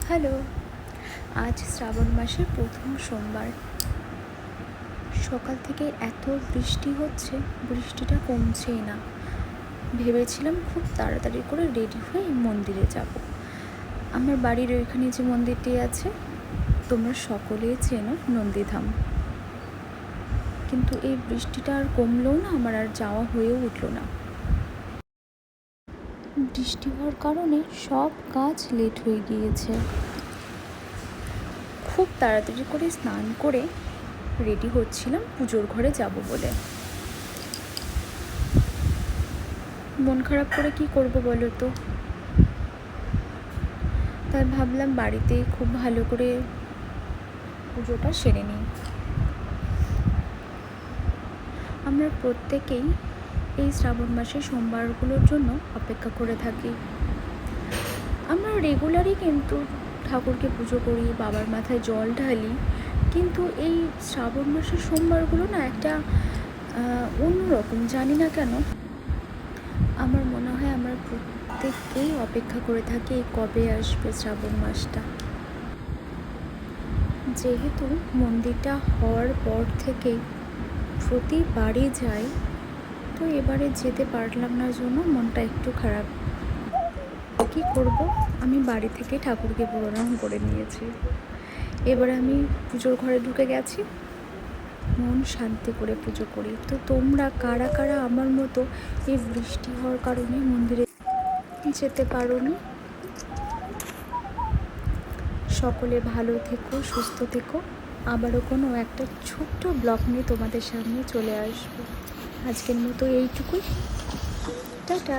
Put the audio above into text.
Hello. আজ শ্রাবণ মাসের প্রথম সোমবার। সকাল থেকে এত বৃষ্টি হচ্ছে, বৃষ্টিটা কমছেই না। ভেবেছিলাম খুব তাড়াতাড়ি করে রেডি হয়ে মন্দিরে যাব। আমার বাড়ির ওইখানে যে মন্দিরটি আছে, তোমরা সকলেই চেনো, নন্দীধাম। কিন্তু এই বৃষ্টিটা আর কমলেও না, আমার আর যাওয়া হয়েও উঠল না। বৃষ্টি হওয়ার কারণে সব কাজ লেট হয়ে গিয়েছে। খুব তাড়াতাড়ি করে স্নান করে রেডি হচ্ছিলাম পুজোর ঘরে যাব বলে। মন খারাপ করে কি করব বলো তো? তাই ভাবলাম বাড়িতেই খুব ভালো করে পুজোটা সেরে নিই। আমরা প্রত্যেকেই এই শ্রাবণ মাসের সোমবারগুলোর জন্য অপেক্ষা করে থাকি। আমরা রেগুলারই কিন্তু ঠাকুরকে পুজো করি, বাবার মাথায় জল ঢালি, কিন্তু এই শ্রাবণ মাসের সোমবারগুলো না একটা অন্যরকম, জানি না কেন। আমার মনে হয় আমরা প্রত্যেকেই অপেক্ষা করে থাকি কবে আসবে শ্রাবণ মাসটা। যেহেতু মন্দিরটা হওয়ার পর থেকেই প্রতিবারই যাই, তো এবারে যেতে পারলাম না জন্য মনটা একটু খারাপ। কি করব, আমি বাড়ি থেকে ঠাকুরকে প্রণাম করে নিয়েছি। এবারে আমি পুজোর ঘরে ঢুকে গেছি, মন শান্তি করে পুজো করি। তো তোমরা কারা কারা আমার মতো এই বৃষ্টি হওয়ার কারণে মন্দিরে যেতে পারোনি? সকলে ভালো থেকো, সুস্থ থেকো। আবারও কোনো একটা ছোট্ট ব্লগ নিয়ে তোমাদের সামনে চলে আসবো। আজকের মতো এইটুকুই। টাটা।